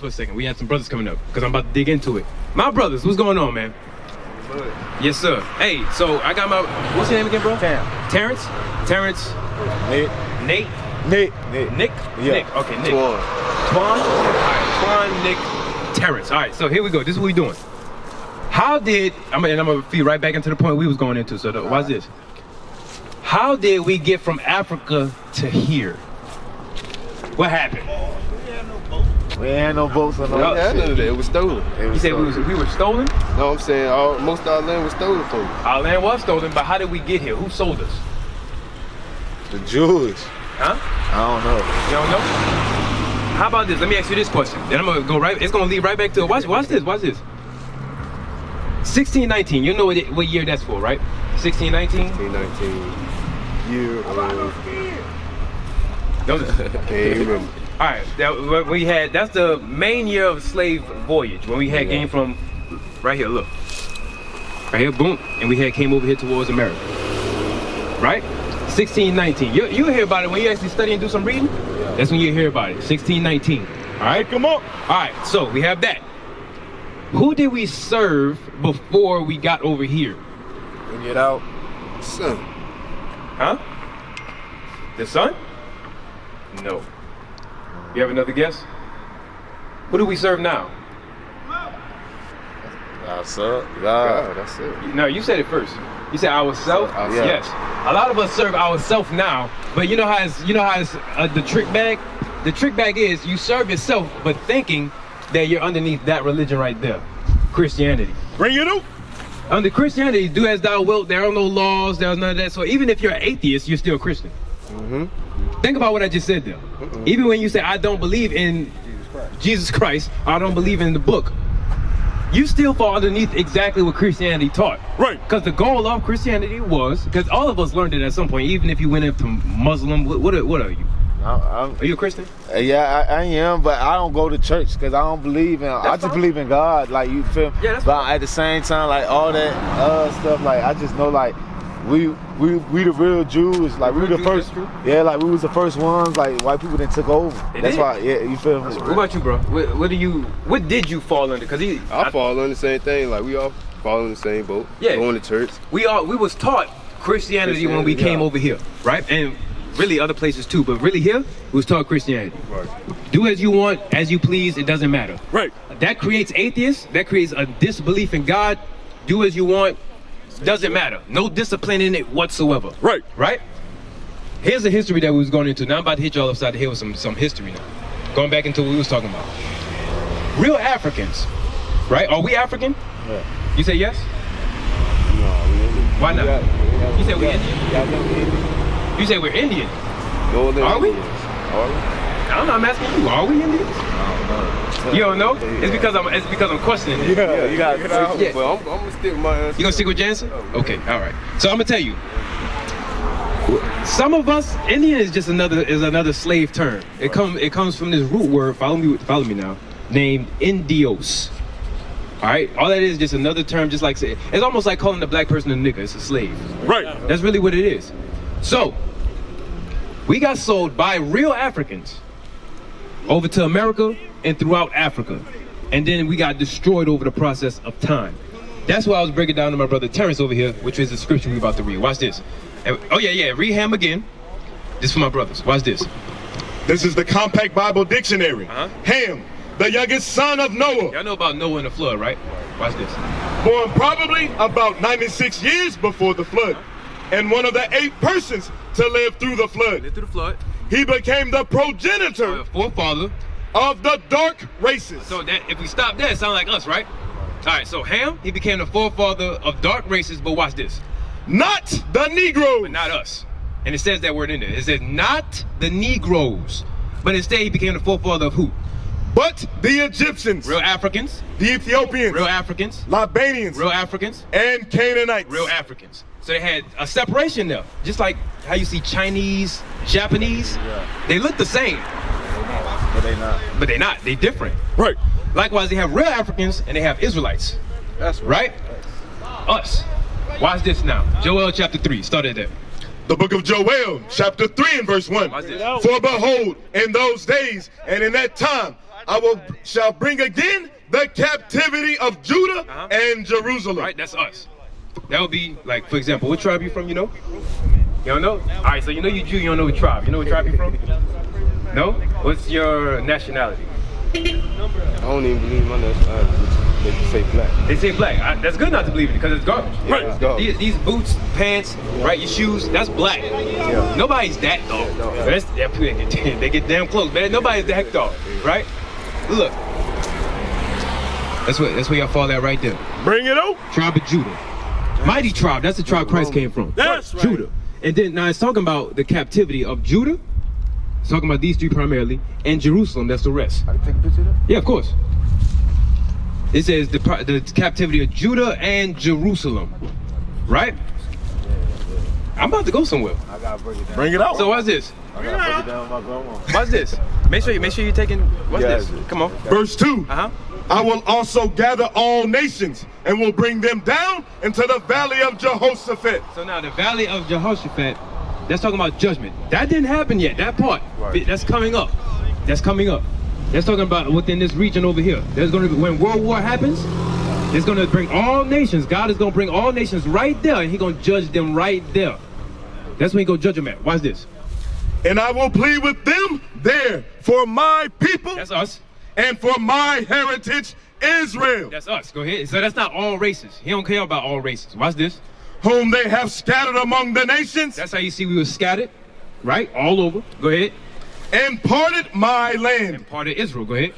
for a second. We had some brothers coming up because I'm about to dig into it. My brothers, what's going on, man? Good. Yes, sir. Hey, so I got my, what's your name again, bro? Terrence? Terrence? Nate. Nate? Nick. Nick? Yeah. Nick. Okay, Nick. Twan. Twan? All right, Twan, Nick, Terrence. All right, so here we go. This is what we doing. How did, I'm gonna feed right back into the point we was going into, so watch this. How did we get from Africa to here? What happened? We ain't had no boats or no Yeah, none of that. It was stolen. You said we were stolen? No, I'm saying most of our land was stolen from us. Our land was stolen, but how did we get here? Who sold us? The Jews. Huh? I don't know. You don't know? How about this? Let me ask you this question. Then I'm gonna go right. It's gonna lead right back to watch this. Watch this. 1619. You know what year that's for, right? 1619. 1619 year Don't. can't remember. All right. What we had. That's the main year of slave voyage when we had came from right here. Look. Right here. Boom. And we came over here towards America. Right? 1619. You hear about it when you actually study and do some reading. That's when you hear about it. 1619. All right. Come on. All right. So we have that. Who did we serve before we got over here? We get out. Son. Huh? The sun? No. You have another guess? Who do we serve now? Outside. God, that's it. No, you said it first. You said ourself. Ourself. Yes. A lot of us serve ourself now, but you know how it's the trick bag. The trick bag is you serve yourself, but thinking that you're underneath that religion right there, Christianity. Bring it up. Under Christianity, do as thou wilt. There are no laws. There's none of that. So even if you're an atheist, you're still Christian. Mm-hmm. Think about what I just said there. Even when you say I don't believe in Jesus Christ, I don't believe in the book, you still fall underneath exactly what Christianity taught. Right. Because the goal of Christianity was, because all of us learned it at some point, even if you went into Muslim, what are you? Are you a Christian? Yeah, I am, but I don't go to church because I don't believe in. I just believe in God, like you feel. Yeah, that's but fine. at the same time, like all that stuff, like I just know, like we the real Jews, like we were the Jews, first. that's true. Yeah, like we was the first ones. Like white people that took over. They That's did. why. Yeah, you feel me? What about you, bro? What did you fall under? Because I fall on the same thing. Like we all fall in the same boat. Yeah. Going to church. we was taught Christianity when we came over here, right? And really other places too, but really here, we was taught Christianity. Right. Do as you want, as you please, it doesn't matter. Right. That creates atheists, that creates a disbelief in God. Do as you want, doesn't matter. No discipline in it whatsoever. Right. Right? Here's the history that we was going into. Now I'm about to hit y'all upside the head with some history now. Going back into what we was talking about. Real Africans, right? Are we African? Yeah. You say yes? No, we didn't. Why not? You said we Indian? Yeah, You say we're Indian. Northern Are we? Indians. Are we? I don't know, I'm asking you, are we Indians? You don't know? It's because I'm questioning it. Yeah, you got. Yeah. But I'm gonna stick with my answer. You gonna stick with Jansen? Okay, all right. So I'm gonna tell you. Some of us, Indian is just another slave term. It comes from this root word. Follow me now. Named Indios. All right. All that is just another term. Just like it's almost like calling a black person a nigga. It's a slave. Right. That's really what it is. So we got sold by real Africans over to America and throughout Africa, and then we got destroyed over the process of time. That's why I was breaking down to my brother Terrence over here, which is the scripture we're about to read. Watch this. Oh yeah, read Ham again. This for my brothers. Watch this. This is the Compact Bible Dictionary. Ham, the youngest son of Noah, Y'all know about Noah and the flood, right? Watch this. born probably about 96 years before the flood, and one of the 8 persons to live through the flood. Lived through the flood. He became the progenitor The forefather. of the dark races. So that if we stop there, it sounds like us, right? All right. So Ham, he became the forefather of dark races, but watch this. Not the Negroes. But not us. And it says that word in there. It says not the Negroes, but instead he became the forefather of who? But the Egyptians, Real Africans. the Ethiopians, Real Africans. Libanians, Real Africans. and Canaanites. Real Africans. So they had a separation there. Just like how you see Chinese, Japanese. They look the same, But they not. but they're not. They're different. Right. Likewise, they have real Africans and they have Israelites. That's Right? Us. Watch this now. Joel chapter 3. Start at that. The book of Joel, chapter 3 and verse 1. Watch this. For behold, in those days and in that time, shall bring again the captivity of Judah and Jerusalem. Right, that's us. That would be like, for example, what tribe you from? You know? You don't know? All right, so you know you Jew. You don't know what tribe. You know what tribe you from? No? What's your nationality? I don't even believe my nationality. They say black. They say black. That's good not to believe it because it's garbage. Yeah, it's garbage. These boots, pants, right? Your shoes. That's black. Yeah. Nobody's that though. They get damn close, man. Nobody's that though, right? Look. That's where y'all fall at right there. Bring it out. Tribe of Judah. Mighty tribe. That's the tribe Christ came from. That's right. Judah. And then now it's talking about the captivity of Judah. It's talking about these three primarily, and Jerusalem. That's the rest. I can take a picture of that? Yeah, of course. It says the captivity of Judah and Jerusalem, right? I'm about to go somewhere. I gotta break it down. Bring it out. So what's this? I gotta break it down with my grandma. What's this? Make sure you're taking. What's this? Come on. Verse 2. Uh-huh. I will also gather all nations and will bring them down into the valley of Jehoshaphat. So now the valley of Jehoshaphat, that's talking about judgment. That didn't happen yet. That part. Right. That's coming up. That's coming up. That's talking about within this region over here. There's going to be, when World War happens, it's going to bring all nations. God is going to bring all nations right there, and He's going to judge them right there. That's when He going to judge them at. Watch this. And I will plead with them there for my people That's us. and for my heritage Israel, That's us. Go ahead. So that's not all races. He don't care about all races. Watch this. whom they have scattered among the nations, That's how you see we were scattered, right? All over. Go ahead. and parted my land. And part of Israel. Go ahead.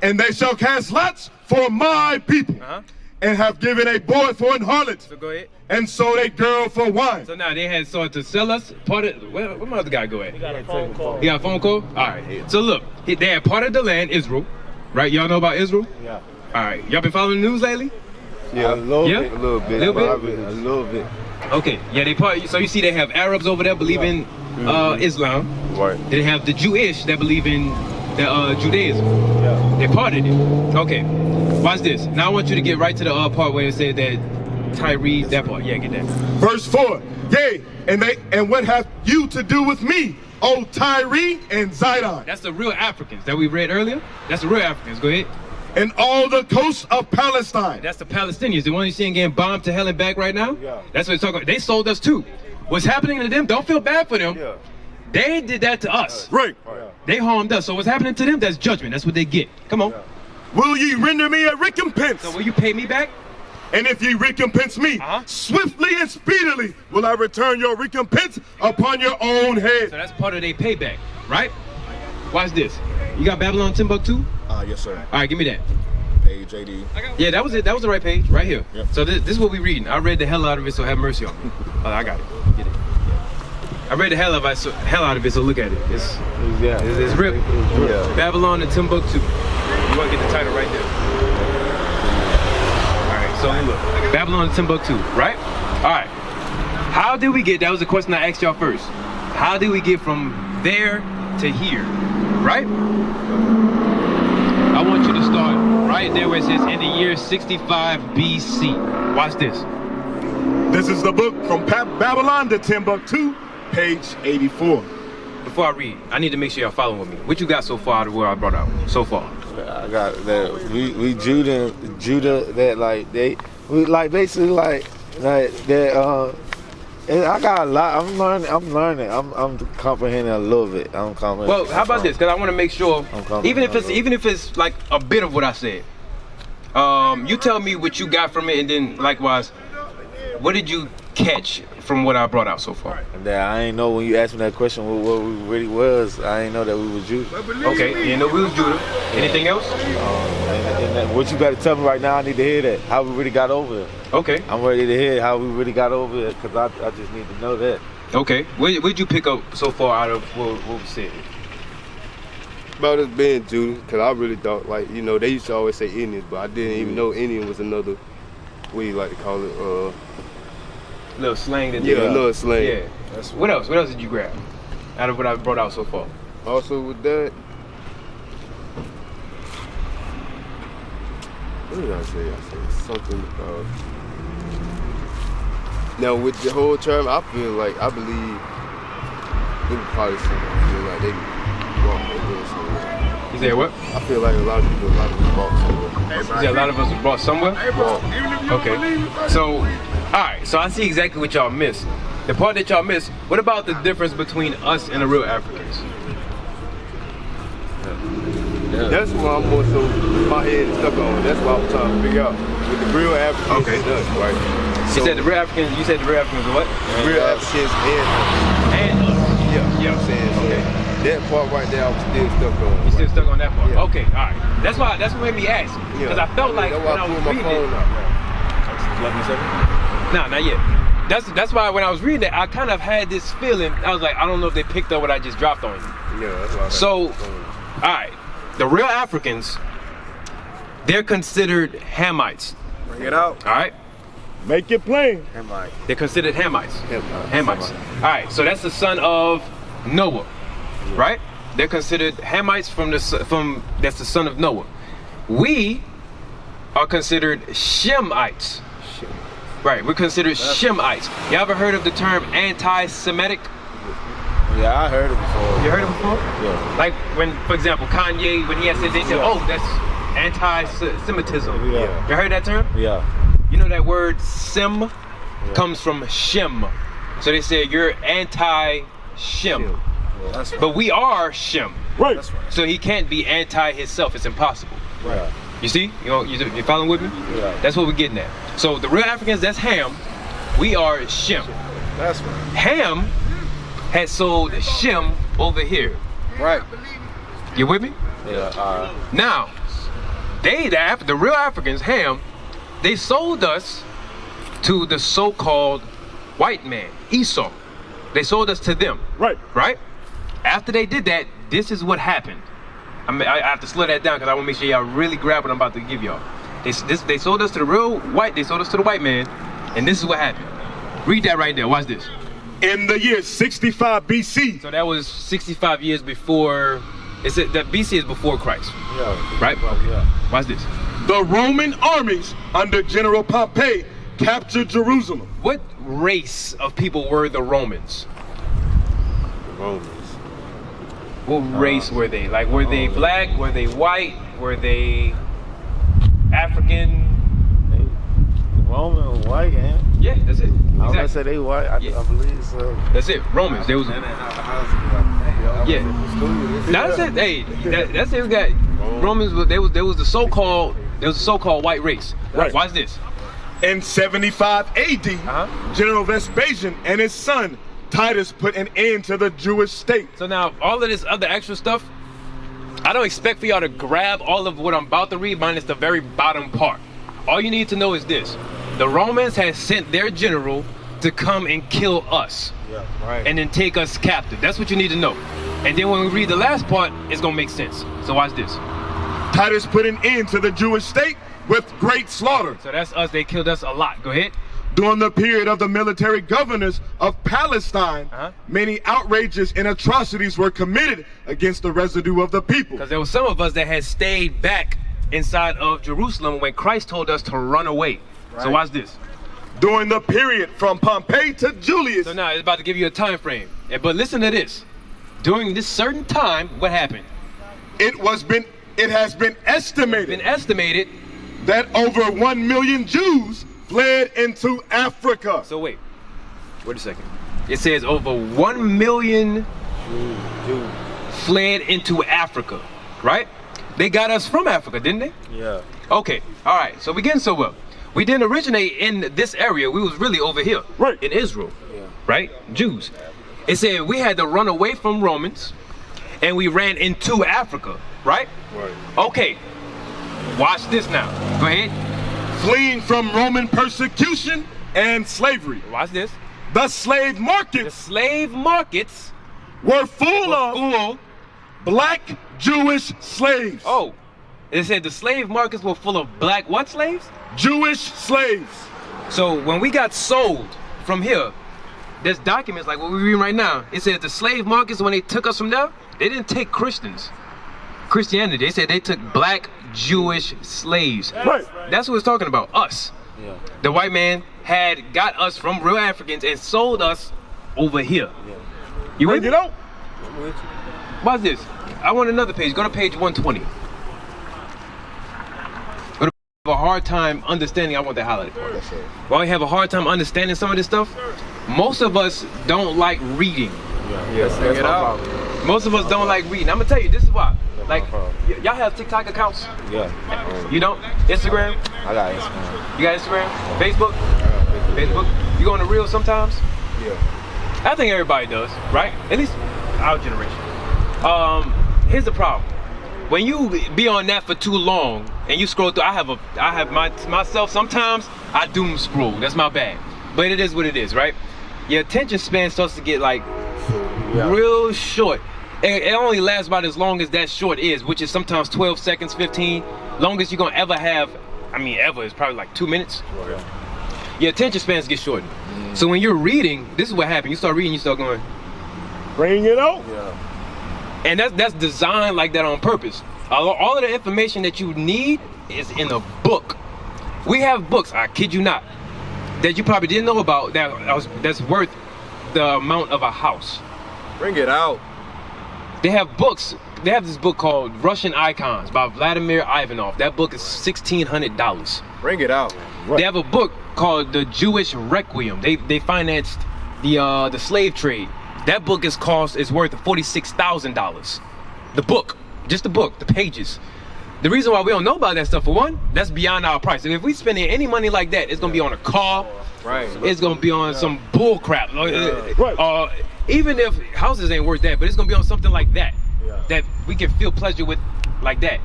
And they shall cast lots for my people, Uh-huh. and have given a boy for an harlot, So go ahead. and sold a girl for wine. So now they had sought to sell us. Part of where my other guy go at? He got a phone call. He got a phone call? All right. So look, they had part of the land, Israel, right? Y'all know about Israel? Yeah. All right. Y'all been following the news lately? Yeah, a little Yeah? bit. A little bit. Little bit? A little bit. Okay. Yeah, they part. So you see, they have Arabs over there believe in Islam. Right. They have the Jewish that believe in the Judaism. Yeah. They parted it. Okay. Watch this. Now I want you to get right to the part where it said that Tyree, that part. Yeah, get that. Verse 4. Yea, and what have you to do with me, O Tyree and Zidon, That's the real Africans that we read earlier. That's the real Africans. Go ahead. and all the coasts of Palestine? That's the Palestinians, the one you seeing getting bombed to hell and back right now. Yeah. That's what it's talking about. They sold us too. What's happening to them? Don't feel bad for them. Yeah. They did that to us. Right. They harmed us. So what's happening to them? That's judgment. That's what they get. Come on. Will ye render me a recompense? So will you pay me back? And if ye recompense me, swiftly and speedily will I return your recompense upon your own So head. that's part of their payback, right? Watch this. You got Babylon Timbuktu? Yes, sir. All right, give me that. Page 80. Yeah, that was it. That was the right page, right here. Yep. So this is what we reading. I read the hell out of it, so have mercy on me. Oh, I got it. Get it. I read the hell out of it, so look at it. It's ripped. Yeah. Babylon and Timbuktu. You want to get the title right there. All right, so look. Babylon and Timbuktu, right? All right. How did we get, that was the question I asked y'all first. How did we get from there to here, right? I want you to start right there where it says in the year 65 BC. Watch this. This is the book from Babylon to Timbuktu, page 84. Before I read, I need to make sure y'all following with me. What you got so far out of where I brought out so far? I got that. We Judah that like we like basically like that. And I got a lot. I'm learning. I'm comprehending a little bit. I'm comprehending. Well, how about this? Because I want to make sure, I'm even if it's like a bit of what I said, you tell me what you got from it, and then likewise, what did you catch from what I brought out so far? That I ain't know when you asked me that question what we really was. I ain't know that we was Judah. Okay, you know we was Judah. Anything else? And what you got to tell me right now? I need to hear that. How we really got over there. Okay. I'm ready to hear how we really got over there because I just need to know that. Okay. What'd you pick up so far out of what we said? About us being Judah, because I really thought, like, you know, they used to always say Indians, but I didn't even know Indian was another, what do you like to call it? Little slang that Yeah, another slang. Yeah. What else? What else did you grab out of what I brought out so far? Also with that, what did I say? I said something about. Now with the whole term, I feel like I believe they could probably say I feel like they walk their little somewhere. You said what? I feel like a lot of people bought somewhere. You said a lot of us were brought somewhere? Okay. So, alright, so I see exactly what y'all missed. The part that y'all missed, what about the difference between us and the real Africans? That's what I'm more so my head is stuck on. That's what I'm trying to figure out. With the real Africans and us, right? You said the real Africans are what? Real Africans and us. And us. Yeah, Yeah. you know what I'm saying? So Okay. that part right there, I'm still stuck on. You still stuck on that part? Yeah. Okay, alright. That's what made me ask. Because I felt like that's when why I was pulled reading my phone it. out. Let me say. Nah, not yet. That's why when I was reading it, I kind of had this feeling. I was like, I don't know if they picked up what I just dropped on you. Yeah, that's why. So, alright. The real Africans, they're considered Hamites. Bring it out. Alright? Make it plain. They're considered Hamites. Hamites. Alright, so that's the son of Noah. Right? They're considered Hamites that's the son of Noah. We are considered Shemites. Right, we're considered Shemites. You ever heard of the term anti-Semitic? Yeah, I heard it before. You heard it before? Yeah. Like when, for example, Kanye, when he had said, they said, oh, that's anti-Semitism. Yeah. You heard that term? Yeah. You know that word Sem comes from Shem. So they say you're anti-Shem. Yeah, that's right. But we are Shem. Right. That's right. So he can't be anti himself. It's impossible. Right. You see? You following with me? Yeah. That's what we're getting at. So the real Africans, that's Ham. We are Shem. That's right. Ham had sold Shem over here. Right. You with me? Yeah. Now, the real Africans, Ham, they sold us to the so-called white man, Esau. They sold us to them. Right. Right? After they did that, this is what happened. I have to slow that down because I want to make sure y'all really grab what I'm about to give y'all. They sold us to they sold us to the white man, and this is what happened. Read that right there. Watch this. In the year 65 BC. So that was 65 years before. It said that BC is before Christ. Yeah. Right? Yeah. Watch this. The Roman armies under General Pompey captured Jerusalem. What race of people were the Romans? Romans. What race were they? Like, were they black? Were they white? Were they African? Roman or white, yeah. Yeah, that's it. I was gonna Exactly. say they white. I believe so. That's it. Romans. They was. Yeah. Now that's it. Hey, that's it. We got Romans. They was the so-called white race. Right. Watch this. In 75 AD, General Vespasian and his son Titus put an end to the Jewish state. So now all of this other extra stuff, I don't expect for y'all to grab all of what I'm about to read minus the very bottom part. All you need to know is this. The Romans had sent their general to come and kill us. Yeah. Right. And then take us captive. That's what you need to know. And then when we read the last part, it's gonna make sense. So watch this. Titus put an end to the Jewish state with great slaughter. So that's us. They killed us a lot. Go ahead. During the period of the military governors of Palestine, many outrages and atrocities were committed against the residue of the people. Because there were some of us that had stayed back inside of Jerusalem when Christ told us to run away. Right. So watch this. During the period from Pompey to Julius. So now it's about to give you a time frame. But listen to this. During this certain time, what happened? It has been estimated that over 1 million Jews fled into Africa. So wait a second. It says over 1 million Jews fled into Africa, right? They got us from Africa, didn't they? Yeah. Okay, all right, so we getting so well. We didn't originate in this area. We was really over here, right, in Israel, right? Jews. It said we had to run away from Romans and we ran into Africa, right? Right. Okay, watch this now. Go ahead. Fleeing from Roman persecution and slavery. Watch this. The slave markets were full of black Jewish slaves. Oh, it said the slave markets were full of black what slaves? Jewish slaves. So when we got sold from here, there's documents like what we're reading right now. It said the slave markets, when they took us from there, they didn't take Christianity. They said they took black Jewish slaves. Right. That's what it's talking about, us. Yeah. The white man had got us from real Africans and sold us over here. Yeah. You with Bring me? it out. Watch this. I want another page. Go to page 120. Go to have a hard time understanding. I want that highlighted part. Yes, sir. While we have a hard time understanding some of this stuff, most of us don't like reading. Yes, That's get my out. problem. Most of us don't like reading. I'm gonna tell you, this is why. That's Like, my problem. y'all have TikTok accounts? Yeah. You don't? Instagram? I got Instagram. You got Instagram? Facebook? Facebook? You go on the Reels sometimes? Yeah. I think everybody does, right? At least our generation. Here's the problem. When you be on that for too long and you scroll through, I have myself, sometimes I doom scroll. That's my bad. But it is what it is, right? Your attention span starts to get like real short. It only lasts about as long as that short is, which is sometimes 12 seconds, 15. Longest you're gonna ever have, I mean ever, is probably like 2 minutes. Your attention spans get shortened. So when you're reading, this is what happens. You start reading, you start going, Bring it out. Yeah. and that's designed like that on purpose. All of the information that you need is in a book. We have books, I kid you not, that you probably didn't know about that's worth the amount of a house. Bring it out. They have books. They have this book called Russian Icons by Vladimir Ivanov. That book is $1,600. Bring it out. They have a book called The Jewish Requiem. They financed the slave trade. That book is worth $46,000. The book, just the book, the pages. The reason why we don't know about that stuff, for one, that's beyond our price. If we spending any money like that, it's gonna be on a car. Right. It's gonna be on some bull crap. Right. Even if houses ain't worth that, but it's gonna be on something like that, that we can feel pleasure with, like that.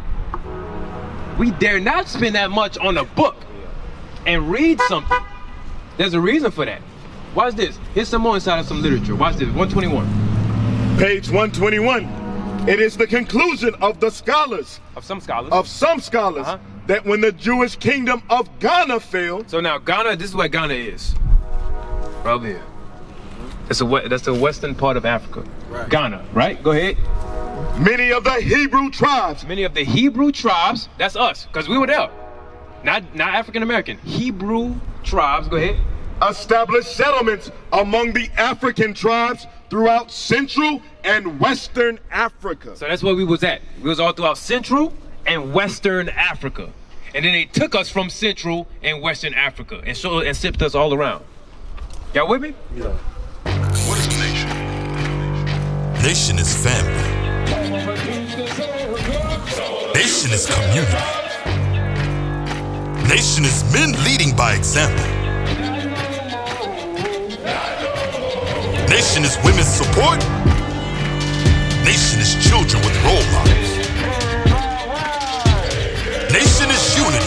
We dare not spend that much on a book and read something. There's a reason for that. Watch this. Here's some more inside of some literature. Watch this. 121. Page 121. It is the conclusion of the scholars, Of some scholars. that when the Jewish kingdom of Ghana failed, So now Ghana, this is where Ghana is. Right over here. That's the western part of Africa. Right. Ghana, right? Go ahead. many of the Hebrew tribes Many of the Hebrew tribes, that's us, because we were there. Not African American. Hebrew tribes, go ahead. established settlements among the African tribes throughout Central and Western Africa. So that's where we was at. We was all throughout Central and Western Africa. And then they took us from Central and Western Africa and shipped us all around. Y'all with me? Yeah. What is a nation? Nation is family. Nation is community. Nation is men leading by example. Nation is women's support. Nation is children with role models. Nation is unity.